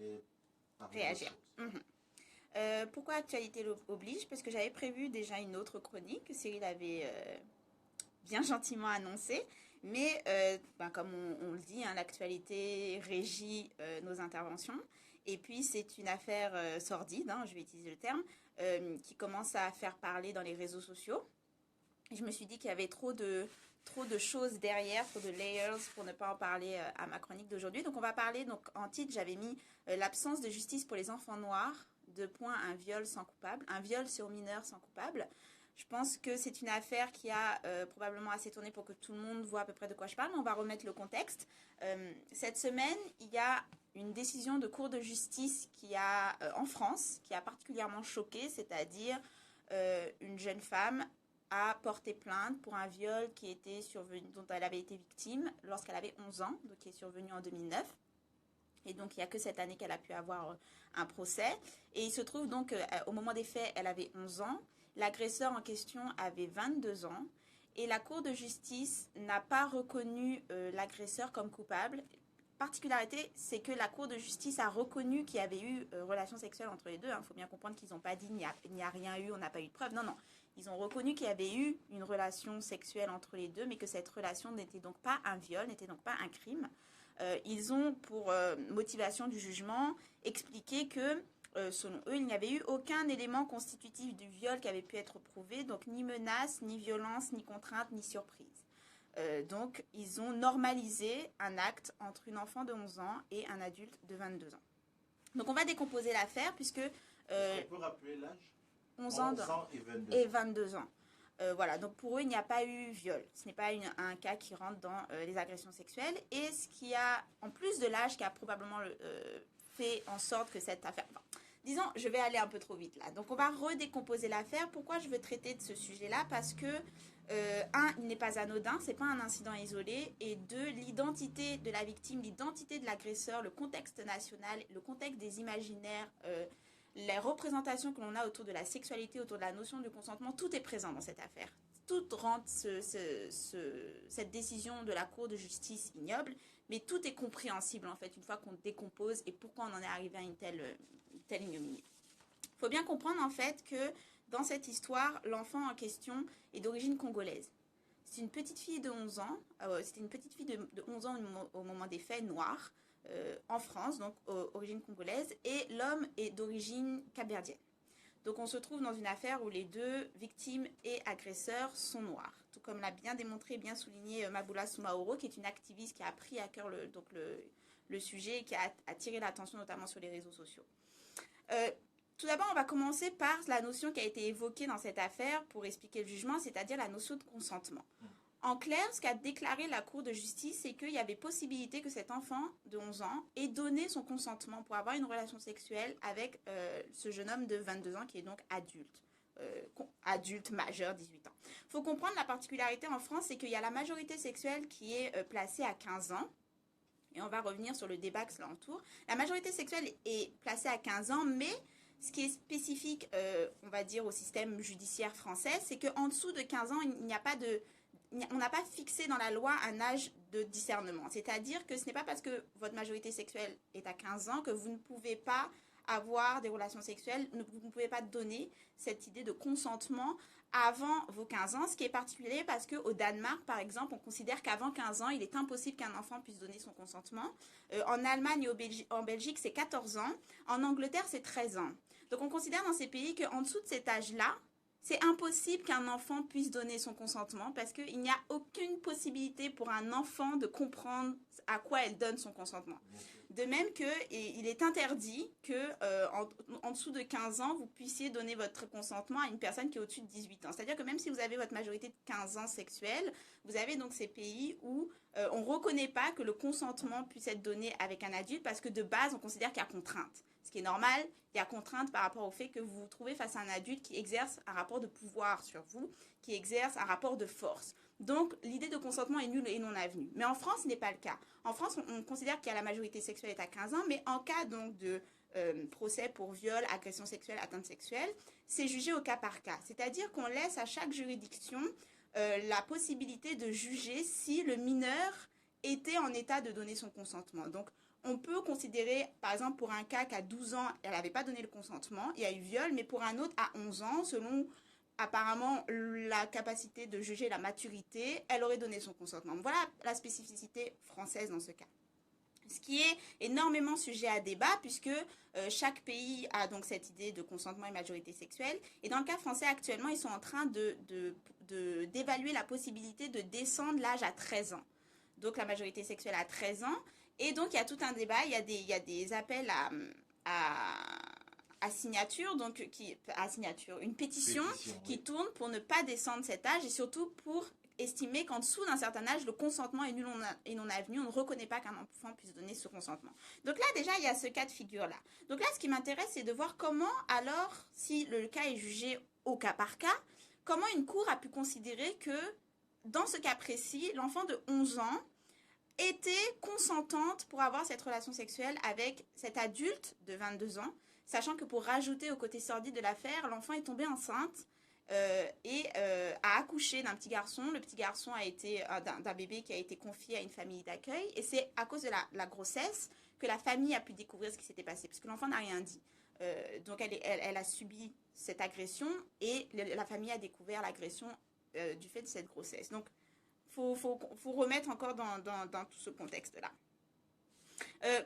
allez parler d'autre réagir. chose. Mhm. Pourquoi actualité oblige? Parce que j'avais prévu déjà une autre chronique que Cyril avait bien gentiment annoncée. Mais ben, comme on le dit, hein, l'actualité régit nos interventions. Et puis c'est une affaire sordide, hein, je vais utiliser le terme, qui commence à faire parler dans les réseaux sociaux. Et je me suis dit qu'il y avait trop de choses derrière, trop de layers pour ne pas en parler à ma chronique d'aujourd'hui. Donc on va parler, donc en titre j'avais mis l'absence de justice pour les enfants noirs, deux points, un viol sans coupable, un viol sur mineur sans coupable. Je pense que c'est une affaire qui a probablement assez tourné pour que tout le monde voit à peu près de quoi je parle, mais on va remettre le contexte. Cette semaine, il y a une décision de cour de justice en France qui a particulièrement choqué, c'est-à-dire une jeune femme a porté plainte pour un viol dont elle avait été victime lorsqu'elle avait 11 ans, donc qui est survenu en 2009. Et donc, il n'y a que cette année qu'elle a pu avoir un procès. Et il se trouve donc, au moment des faits, elle avait 11 ans. L'agresseur en question avait 22 ans. Et la Cour de justice n'a pas reconnu l'agresseur comme coupable. Particularité, c'est que la Cour de justice a reconnu qu'il y avait eu relation sexuelle entre les deux. Il faut bien comprendre qu'ils n'ont pas dit il n'y a rien eu, on n'a pas eu de preuve. Non, non. Ils ont reconnu qu'il y avait eu une relation sexuelle entre les deux, mais que cette relation n'était donc pas un viol, n'était donc pas un crime. Ils ont, pour motivation du jugement, expliqué que, selon eux, il n'y avait eu aucun élément constitutif du viol qui avait pu être prouvé, donc ni menace, ni violence, ni contrainte, ni surprise. Donc, ils ont normalisé un acte entre une enfant de 11 ans et un adulte de 22 ans. Donc, on va décomposer l'affaire puisque Est-ce qu'on peut rappeler l'âge? 11 ans 11 ans et 22 et ans. 22 ans. Voilà, donc pour eux, il n'y a pas eu viol. Ce n'est pas un cas qui rentre dans les agressions sexuelles. Et ce qui a, en plus de l'âge, qui a probablement fait en sorte que cette affaire... Enfin, disons, je vais aller un peu trop vite là. Donc on va redécomposer l'affaire. Pourquoi je veux traiter de ce sujet-là? Parce que, un, il n'est pas anodin, c'est pas un incident isolé. Et deux, l'identité de la victime, l'identité de l'agresseur, le contexte national, le contexte des imaginaires... les représentations que l'on a autour de la sexualité, autour de la notion du consentement, tout est présent dans cette affaire. Tout rend cette décision de la Cour de justice ignoble, mais tout est compréhensible en fait une fois qu'on décompose et pourquoi on en est arrivé à une telle ignominie. Il faut bien comprendre en fait que dans cette histoire, l'enfant en question est d'origine congolaise. C'est une petite fille de 11 ans, c'était une petite fille de 11 ans au moment des faits, noire, en France, donc origine congolaise, et l'homme est d'origine capverdienne. Donc on se trouve dans une affaire où les deux victimes et agresseurs sont noirs. Tout comme l'a bien démontré, bien souligné Maboula Soumaoro, qui est une activiste qui a pris à cœur le sujet et qui a attiré l'attention notamment sur les réseaux sociaux. Euh, Tout d'abord, on va commencer par la notion qui a été évoquée dans cette affaire pour expliquer le jugement, c'est-à-dire la notion de consentement. En clair, ce qu'a déclaré la Cour de justice, c'est qu'il y avait possibilité que cet enfant de 11 ans ait donné son consentement pour avoir une relation sexuelle avec ce jeune homme de 22 ans qui est donc adulte. Adulte majeur, 18 ans. Il faut comprendre la particularité en France, c'est qu'il y a la majorité sexuelle qui est placée à 15 ans. Et on va revenir sur le débat que cela entoure. La majorité sexuelle est placée à 15 ans, mais ce qui est spécifique, on va dire, au système judiciaire français, c'est qu'en dessous de 15 ans, il n'y a pas de on n'a pas fixé dans la loi un âge de discernement. C'est-à-dire que ce n'est pas parce que votre majorité sexuelle est à 15 ans que vous ne pouvez pas avoir des relations sexuelles, vous ne pouvez pas donner cette idée de consentement avant vos 15 ans, ce qui est particulier parce qu'au Danemark, par exemple, on considère qu'avant 15 ans, il est impossible qu'un enfant puisse donner son consentement. En Allemagne et en Belgique, c'est 14 ans. En Angleterre, c'est 13 ans. Donc on considère dans ces pays qu'en dessous de cet âge-là, c'est impossible qu'un enfant puisse donner son consentement parce qu'il n'y a aucune possibilité pour un enfant de comprendre à quoi elle donne son consentement. De même qu'il est interdit que en dessous de 15 ans, vous puissiez donner votre consentement à une personne qui est au-dessus de 18 ans. C'est-à-dire que même si vous avez votre majorité de 15 ans sexuelle, vous avez donc ces pays où on ne reconnaît pas que le consentement puisse être donné avec un adulte parce que de base, on considère qu'il y a contrainte. Ce qui est normal, il y a contrainte par rapport au fait que vous vous trouvez face à un adulte qui exerce un rapport de pouvoir sur vous, qui exerce un rapport de force. Donc, l'idée de consentement est nulle et non avenue. Mais en France, ce n'est pas le cas. En France, on considère qu'il y a la majorité sexuelle est à 15 ans, mais en cas donc de procès pour viol, agression sexuelle, atteinte sexuelle, c'est jugé au cas par cas. C'est-à-dire qu'on laisse à chaque juridiction la possibilité de juger si le mineur était en état de donner son consentement. Donc, on peut considérer, par exemple, pour un cas qu'à 12 ans, elle n'avait pas donné le consentement, il y a eu viol, mais pour un autre, à 11 ans, selon apparemment la capacité de juger la maturité, elle aurait donné son consentement. Voilà la spécificité française dans ce cas. Ce qui est énormément sujet à débat puisque chaque pays a donc cette idée de consentement et majorité sexuelle. Et dans le cas français actuellement, ils sont en train d'évaluer la possibilité de descendre l'âge à 13 ans. Donc la majorité sexuelle à 13 ans. Et donc il y a tout un débat, il y a des appels à signature, une pétition qui tourne pour ne pas descendre cet âge et surtout pour estimer qu'en dessous d'un certain âge, le consentement est nul et non avenu. On ne reconnaît pas qu'un enfant puisse donner ce consentement. Donc là, déjà, il y a ce cas de figure-là. Donc là, ce qui m'intéresse, c'est de voir comment, alors, si le cas est jugé au cas par cas, comment une cour a pu considérer que, dans ce cas précis, l'enfant de 11 ans était consentante pour avoir cette relation sexuelle avec cet adulte de 22 ans, sachant que pour rajouter au côté sordide de l'affaire, l'enfant est tombé enceinte a accouché d'un petit garçon. Le petit garçon a été d'un bébé qui a été confié à une famille d'accueil. Et c'est à cause de la grossesse que la famille a pu découvrir ce qui s'était passé, puisque l'enfant n'a rien dit. Donc elle a subi cette agression et la famille a découvert l'agression du fait de cette grossesse. Donc faut remettre encore dans tout ce contexte-là.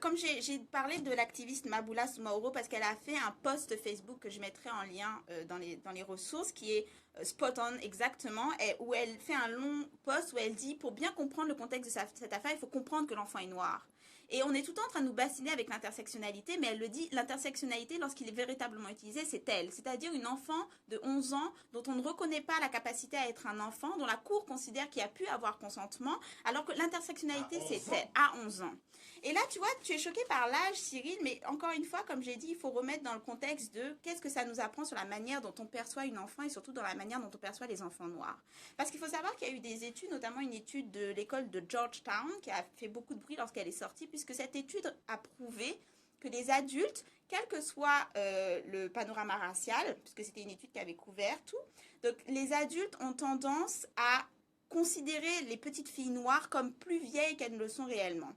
Comme j'ai parlé de l'activiste Maboula Soumaoro parce qu'elle a fait un post Facebook que je mettrai en lien dans les ressources qui est spot on exactement, où elle fait un long post où elle dit pour bien comprendre le contexte de cette affaire, il faut comprendre que l'enfant est noir. Et on est tout le temps en train de nous bassiner avec l'intersectionnalité, mais elle le dit, l'intersectionnalité, lorsqu'il est véritablement utilisé, c'est elle. C'est-à-dire une enfant de 11 ans dont on ne reconnaît pas la capacité à être un enfant, dont la cour considère qu'il a pu avoir consentement, alors que l'intersectionnalité, c'est elle, à 11 ans. Et là, tu vois, tu es choqué par l'âge, Cyril, mais encore une fois, comme j'ai dit, il faut remettre dans le contexte de qu'est-ce que ça nous apprend sur la manière dont on perçoit une enfant et surtout dans la manière dont on perçoit les enfants noirs. Parce qu'il faut savoir qu'il y a eu des études, notamment une étude de l'école de Georgetown, qui a fait beaucoup de bruit lorsqu'elle est sortie, puisque cette étude a prouvé que les adultes, quel que soit le panorama racial, puisque c'était une étude qui avait couvert tout, donc les adultes ont tendance à considérer les petites filles noires comme plus vieilles qu'elles ne le sont réellement.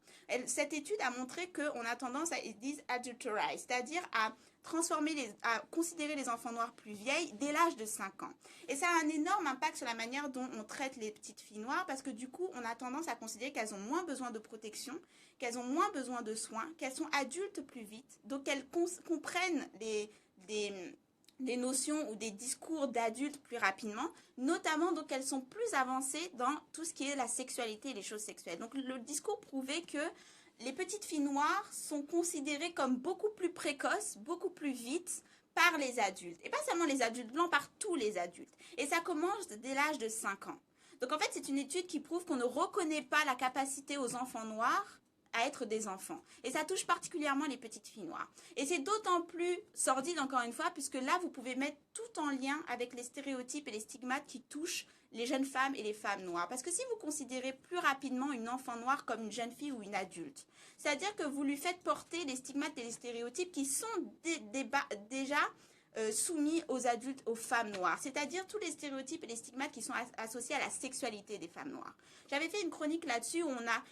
Cette étude a montré qu'on a tendance à, ils disent adulterize, c'est-à-dire à considérer les enfants noirs plus vieilles dès l'âge de 5 ans. Et ça a un énorme impact sur la manière dont on traite les petites filles noires parce que du coup, on a tendance à considérer qu'elles ont moins besoin de protection, qu'elles ont moins besoin de soins, qu'elles sont adultes plus vite, donc qu'elles comprennent des notions ou des discours d'adultes plus rapidement, notamment donc elles sont plus avancées dans tout ce qui est la sexualité et les choses sexuelles. Donc le discours prouvait que les petites filles noires sont considérées comme beaucoup plus précoces, beaucoup plus vite par les adultes. Et pas seulement les adultes blancs, par tous les adultes. Et ça commence dès l'âge de 5 ans. Donc en fait, c'est une étude qui prouve qu'on ne reconnaît pas la capacité aux enfants noirs à être des enfants. Et ça touche particulièrement les petites filles noires. Et c'est d'autant plus sordide, encore une fois, puisque là, vous pouvez mettre tout en lien avec les stéréotypes et les stigmates qui touchent les jeunes femmes et les femmes noires. Parce que si vous considérez plus rapidement une enfant noire comme une jeune fille ou une adulte, c'est-à-dire que vous lui faites porter les stigmates et les stéréotypes qui sont déjà soumis aux adultes, aux femmes noires, c'est-à-dire tous les stéréotypes et les stigmates qui sont associés à la sexualité des femmes noires. J'avais fait une chronique là-dessus où on a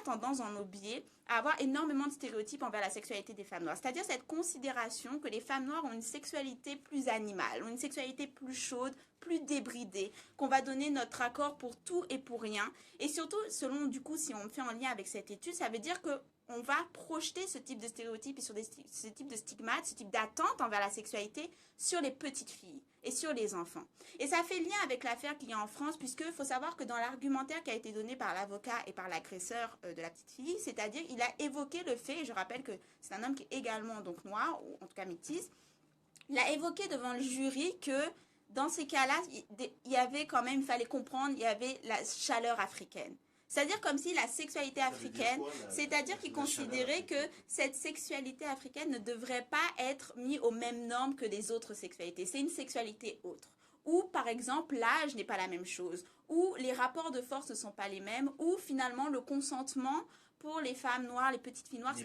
tendance dans nos biais à avoir énormément de stéréotypes envers la sexualité des femmes noires. C'est-à-dire cette considération que les femmes noires ont une sexualité plus animale, ont une sexualité plus chaude, plus débridée, qu'on va donner notre accord pour tout et pour rien. Et surtout, selon, du coup, si on fait en lien avec cette étude, ça veut dire que on va projeter ce type de stéréotypes et ce type de stigmates, ce type d'attente envers la sexualité sur les petites filles et sur les enfants. Et ça fait lien avec l'affaire qu'il y a en France, puisqu'il faut savoir que dans l'argumentaire qui a été donné par l'avocat et par l'agresseur de la petite fille, c'est-à-dire il a évoqué le fait, et je rappelle que c'est un homme qui est également donc noir, ou en tout cas métis, il a évoqué devant le jury que dans ces cas-là, il y avait quand même, il fallait comprendre, il y avait la chaleur africaine. C'est-à-dire comme si la sexualité africaine, c'est-à-dire qu'il considérait que cette sexualité africaine ne devrait pas être mise aux mêmes normes que les autres sexualités. C'est une sexualité autre. Ou par exemple, l'âge n'est pas la même chose. Ou les rapports de force ne sont pas les mêmes. Ou finalement, le consentement pour les femmes noires, les petites filles noires,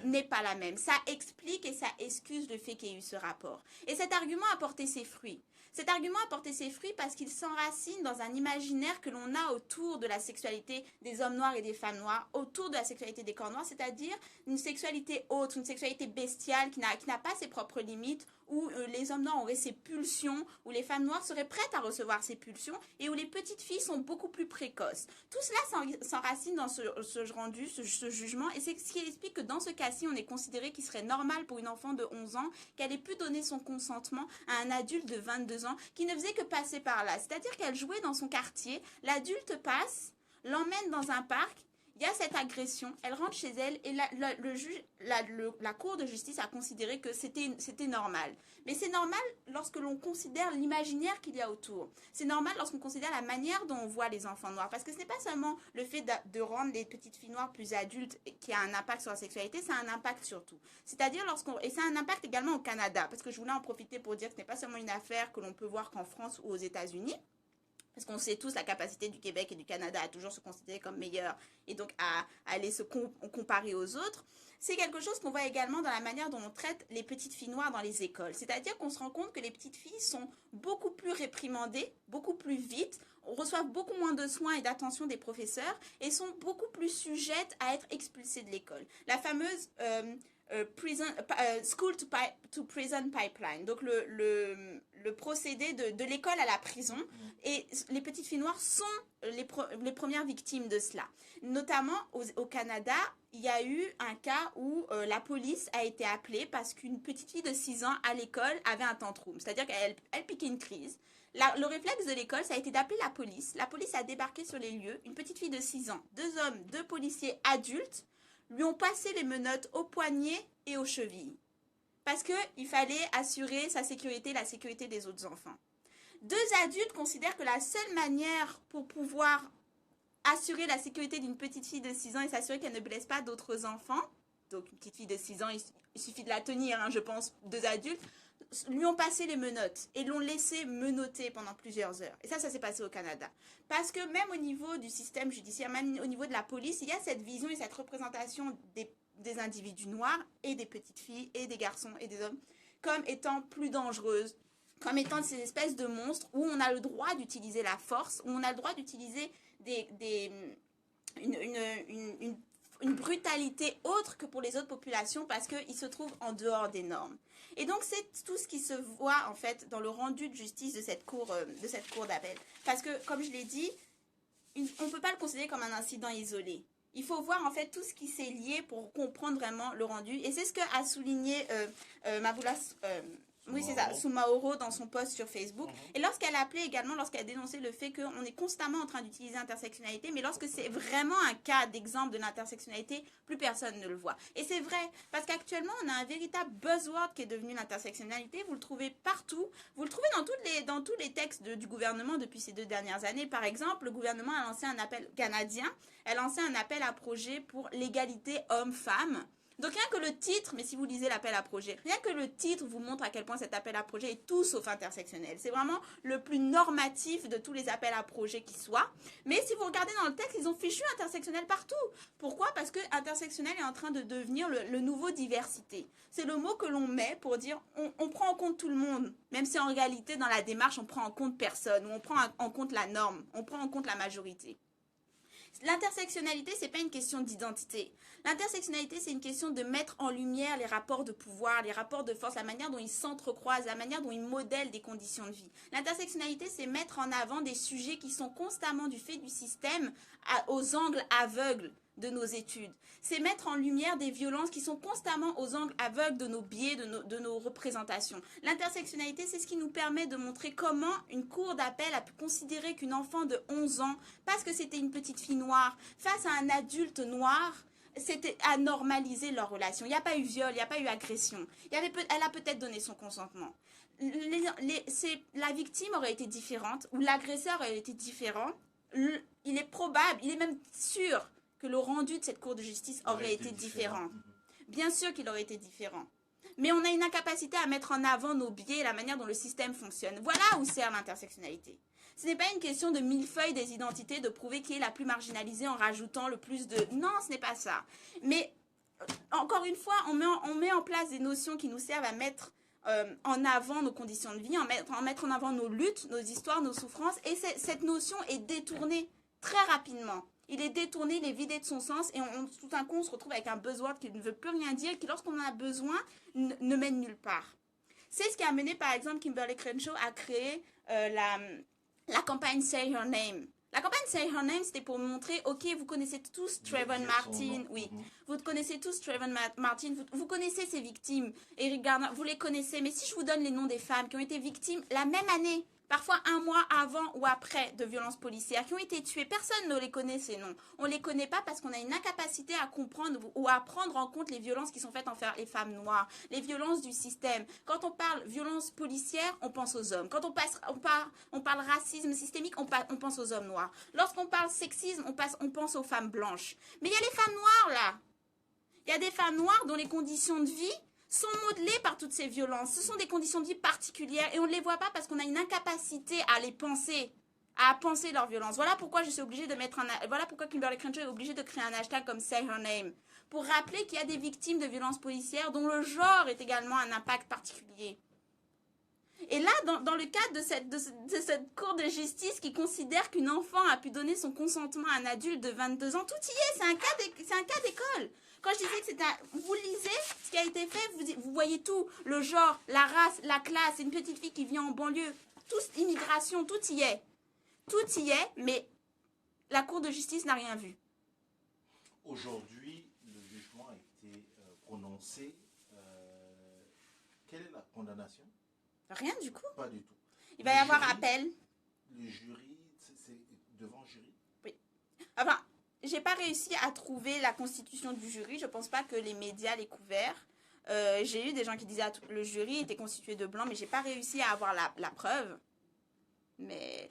n'est pas la même. Ça explique et ça excuse le fait qu'il y ait eu ce rapport. Et cet argument a porté ses fruits. Cet argument a porté ses fruits parce qu'il s'enracine dans un imaginaire que l'on a autour de la sexualité des hommes noirs et des femmes noires, autour de la sexualité des corps noirs, c'est-à-dire une sexualité autre, une sexualité bestiale qui n'a pas ses propres limites, où les hommes noirs auraient ces pulsions, où les femmes noires seraient prêtes à recevoir ces pulsions, et où les petites filles sont beaucoup plus précoces. Tout cela s'enracine dans ce rendu, ce jugement, et c'est ce qui explique que dans ce cas-ci, on est considéré qu'il serait normal pour une enfant de 11 ans qu'elle ait pu donner son consentement à un adulte de 22 ans qui ne faisait que passer par là. C'est-à-dire qu'elle jouait dans son quartier, l'adulte passe, l'emmène dans un parc, il y a cette agression, elle rentre chez elle et la cour de justice a considéré que c'était normal. Mais c'est normal lorsque l'on considère l'imaginaire qu'il y a autour. C'est normal lorsqu'on considère la manière dont on voit les enfants noirs. Parce que ce n'est pas seulement le fait de rendre les petites filles noires plus adultes qui a un impact sur la sexualité, ça a un impact sur tout. C'est-à-dire et ça a un impact également au Canada. Parce que je voulais en profiter pour dire que ce n'est pas seulement une affaire que l'on peut voir qu'en France ou aux États-Unis. Parce qu'on sait tous la capacité du Québec et du Canada à toujours se considérer comme meilleurs et donc à aller se comparer aux autres. C'est quelque chose qu'on voit également dans la manière dont on traite les petites filles noires dans les écoles. C'est-à-dire qu'on se rend compte que les petites filles sont beaucoup plus réprimandées, beaucoup plus vite, reçoivent beaucoup moins de soins et d'attention des professeurs et sont beaucoup plus sujettes à être expulsées de l'école. La fameuse school to prison pipeline, donc le procédé de l'école à la prison, et les petites filles noires sont les premières victimes de cela. Notamment au Canada, il y a eu un cas où la police a été appelée parce qu'une petite fille de 6 ans à l'école avait un tantrum, c'est-à-dire qu'elle piquait une crise. Le réflexe de l'école, ça a été d'appeler la police. La police a débarqué sur les lieux, une petite fille de 6 ans, 2 hommes, 2 policiers adultes, lui ont passé les menottes aux poignets et aux chevilles. Parce qu'il fallait assurer sa sécurité et la sécurité des autres enfants. 2 adultes considèrent que la seule manière pour pouvoir assurer la sécurité d'une petite fille de 6 ans et s'assurer qu'elle ne blesse pas d'autres enfants, donc une petite fille de 6 ans, il suffit de la tenir, je pense, 2 adultes, lui ont passé les menottes et l'ont laissé menotter pendant plusieurs heures. Et ça s'est passé au Canada. Parce que même au niveau du système judiciaire, même au niveau de la police, il y a cette vision et cette représentation des individus noirs et des petites filles et des garçons et des hommes comme étant plus dangereuses, comme étant ces espèces de monstres où on a le droit d'utiliser la force, où on a le droit d'utiliser une brutalité autre que pour les autres populations parce qu'ils se trouvent en dehors des normes. Et donc, c'est tout ce qui se voit, en fait, dans le rendu de justice de cette cour d'appel. Parce que, comme je l'ai dit, on ne peut pas le considérer comme un incident isolé. Il faut voir, en fait, tout ce qui s'est lié pour comprendre vraiment le rendu. Et c'est ce qu'a souligné Mabula... Oui, c'est ça, Soumaoro dans son post sur Facebook. Et lorsqu'elle appelait également, lorsqu'elle a dénoncé le fait qu'on est constamment en train d'utiliser l'intersectionnalité, mais lorsque c'est vraiment un cas d'exemple de l'intersectionnalité, plus personne ne le voit. Et c'est vrai, parce qu'actuellement, on a un véritable buzzword qui est devenu l'intersectionnalité. Vous le trouvez partout. Vous le trouvez dans tous les textes du gouvernement depuis ces 2 dernières années. Par exemple, le gouvernement a lancé un appel canadien, a lancé un appel à projet pour l'égalité homme-femme. Donc rien que le titre, mais si vous lisez l'appel à projet, rien que le titre vous montre à quel point cet appel à projet est tout sauf intersectionnel. C'est vraiment le plus normatif de tous les appels à projet qui soient. Mais si vous regardez dans le texte, ils ont fichu intersectionnel partout. Pourquoi? Parce que intersectionnel est en train de devenir le nouveau diversité. C'est le mot que l'on met pour dire on prend en compte tout le monde, même si en réalité dans la démarche on prend en compte personne, ou on prend en compte la norme, on prend en compte la majorité. L'intersectionnalité, c'est pas une question d'identité. L'intersectionnalité, c'est une question de mettre en lumière les rapports de pouvoir, les rapports de force, la manière dont ils s'entrecroisent, la manière dont ils modèlent des conditions de vie. L'intersectionnalité, c'est mettre en avant des sujets qui sont constamment, du fait du système, aux angles aveugles de nos études. C'est mettre en lumière des violences qui sont constamment aux angles aveugles de nos biais, de nos représentations. L'intersectionnalité, c'est ce qui nous permet de montrer comment une cour d'appel a pu considérer qu'une enfant de 11 ans, parce que c'était une petite fille noire, face à un adulte noir, c'était à normaliser leur relation. Il n'y a pas eu viol, il n'y a pas eu agression. Elle a peut-être donné son consentement. La victime aurait été différente, ou l'agresseur aurait été différent. Il est probable, il est même sûr que le rendu de cette cour de justice aurait été différent. Bien sûr qu'il aurait été différent. Mais on a une incapacité à mettre en avant nos biais et la manière dont le système fonctionne. Voilà où sert l'intersectionnalité. Ce n'est pas une question de millefeuille des identités, de prouver qui est la plus marginalisée en rajoutant le plus de... Non, ce n'est pas ça. Mais, encore une fois, on met en place des notions qui nous servent à mettre en avant nos conditions de vie, mettre en avant nos luttes, nos histoires, nos souffrances. Et cette notion est détournée très rapidement. Il est détourné, il est vidé de son sens et tout d'un coup, on se retrouve avec un buzzword qui ne veut plus rien dire, qui, lorsqu'on en a besoin, ne mène nulle part. C'est ce qui a amené, par exemple, Kimberly Crenshaw à créer la campagne Say Her Name. La campagne Say Her Name, c'était pour montrer, ok, vous connaissez tous Trayvon Martin, oui, vous connaissez tous Trayvon Martin, vous connaissez ces victimes, Eric Garner, vous les connaissez, mais si je vous donne les noms des femmes qui ont été victimes la même année, parfois un mois avant ou après de violences policières, qui ont été tuées, personne ne les connaît ces noms. On ne les connaît pas parce qu'on a une incapacité à comprendre ou à prendre en compte les violences qui sont faites envers les femmes noires, les violences du système. Quand on parle violence policière, on pense aux hommes. Quand on parle racisme systémique, on pense aux hommes noirs. Lorsqu'on parle sexisme, on pense aux femmes blanches. Mais il y a les femmes noires là. Il y a des femmes noires dont les conditions de vie sont modelées par toutes ces violences. Ce sont des conditions de vie particulières et on ne les voit pas parce qu'on a une incapacité à les penser, à penser leurs violences. Voilà pourquoi je suis obligée de voilà pourquoi Kimberly Crenshaw est obligée de créer un hashtag comme Say Her Name pour rappeler qu'il y a des victimes de violences policières dont le genre est également un impact particulier. Et là, dans le cadre de cette cour de justice qui considère qu'une enfant a pu donner son consentement à un adulte de 22 ans, tout y est, c'est un cas d'école. Quand je disais que vous lisez ce qui a été fait, vous voyez tout, le genre, la race, la classe, une petite fille qui vient en banlieue, immigration, tout y est. Tout y est, mais la cour de justice n'a rien vu. Aujourd'hui, le jugement a été prononcé. Quelle est la condamnation? Rien du coup. Pas du tout. Il va y avoir appel. Le jury, c'est devant jury? Oui. Enfin, j'ai pas réussi à trouver la constitution du jury. Je pense pas que les médias l'aient couvert. J'ai eu des gens qui disaient que le jury était constitué de blancs, mais j'ai pas réussi à avoir la preuve. Mais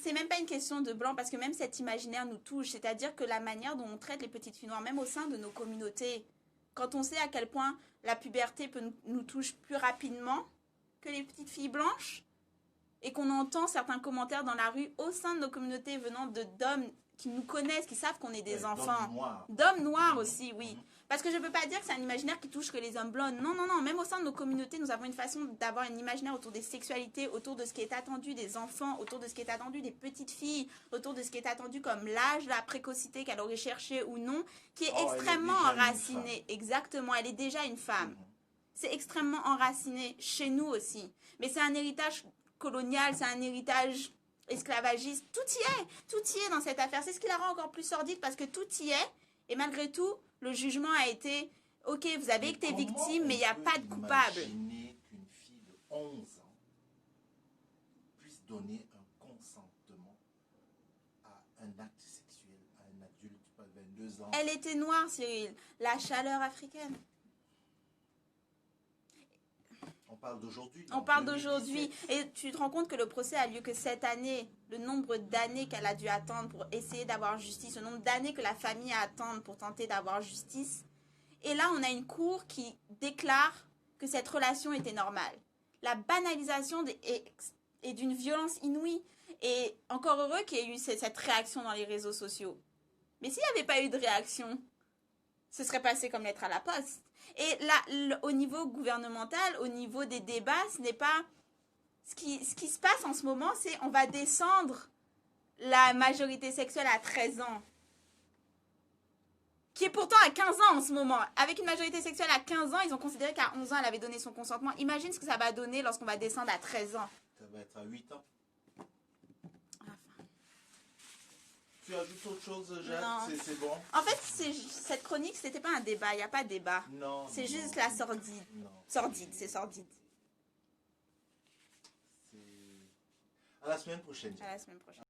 c'est même pas une question de blanc, parce que même cet imaginaire nous touche. C'est-à-dire que la manière dont on traite les petites filles noires, même au sein de nos communautés, quand on sait à quel point la puberté nous touche plus rapidement que les petites filles blanches, et qu'on entend certains commentaires dans la rue au sein de nos communautés venant d'hommes qui nous connaissent, qui savent qu'on est des enfants. D'hommes noirs aussi, oui. Parce que je ne peux pas dire que c'est un imaginaire qui touche que les hommes blancs. Non, non, non. Même au sein de nos communautés, nous avons une façon d'avoir un imaginaire autour des sexualités, autour de ce qui est attendu des enfants, autour de ce qui est attendu des petites filles, autour de ce qui est attendu comme l'âge, la précocité qu'elle aurait cherché ou non, qui est extrêmement enraciné. Exactement, elle est déjà une femme. C'est extrêmement enraciné chez nous aussi. Mais c'est un héritage colonial, c'est un héritage esclavagiste. Tout y est dans cette affaire. C'est ce qui la rend encore plus sordide parce que tout y est. Et malgré tout, le jugement a été, ok, vous avez été victime, mais il n'y a pas de coupable. Imaginer qu'une fille de 11 ans puisse donner un consentement à un acte sexuel à un adulte de 22 ans. Elle était noire, Cyril. La chaleur africaine. On parle d'aujourd'hui. On parle d'aujourd'hui. Et tu te rends compte que le procès a lieu que cette année. Le nombre d'années qu'elle a dû attendre pour essayer d'avoir justice, le nombre d'années que la famille a attendre pour tenter d'avoir justice. Et là, on a une cour qui déclare que cette relation était normale. La banalisation est d'une violence inouïe. Et encore heureux qu'il y ait eu cette réaction dans les réseaux sociaux. Mais s'il n'y avait pas eu de réaction, ce serait passé comme lettre à la poste. Et là, au niveau gouvernemental, au niveau des débats, ce n'est pas... Ce qui se passe en ce moment, c'est on va descendre la majorité sexuelle à 13 ans. Qui est pourtant à 15 ans en ce moment. Avec une majorité sexuelle à 15 ans, ils ont considéré qu'à 11 ans, elle avait donné son consentement. Imagine ce que ça va donner lorsqu'on va descendre à 13 ans. Ça va être à 8 ans. Tu ajoutes autre chose, Jacques? C'est bon? En fait, cette chronique, c'était pas un débat. Il n'y a pas de débat. Non. C'est juste la sordide. Non. Sordide, c'est sordide. À la semaine prochaine. À la semaine prochaine.